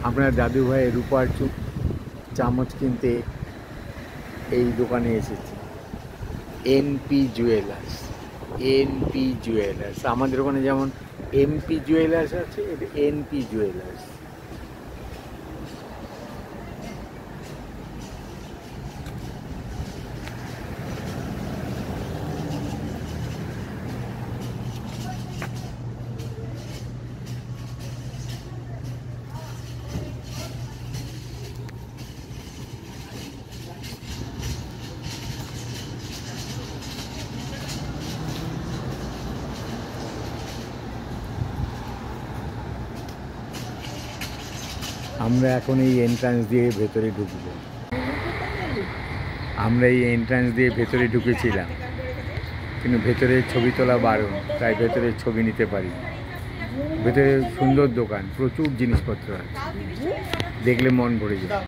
আপনার দাদু ভাই রূপার চামচ কিনতে এই দোকানে এসেছি। NP jewellers. এনপি জুয়েলার্স, আমাদের ওখানে যেমন এমপি জুয়েলার্স আছে, এটা এনপি জুয়েলার্স। আমরা এখন এই এন্ট্রান্স দিয়ে ভেতরে ঢুকবো। আমরা এই এন্ট্রান্স দিয়ে ভেতরে ঢুকেছিলাম, কিন্তু ভেতরে ছবি তোলা বারণ, তাই ভেতরে ছবি নিতে পারি। ভেতরে সুন্দর দোকান, প্রচুর জিনিসপত্র আছে, দেখলে মন ভরে যায়।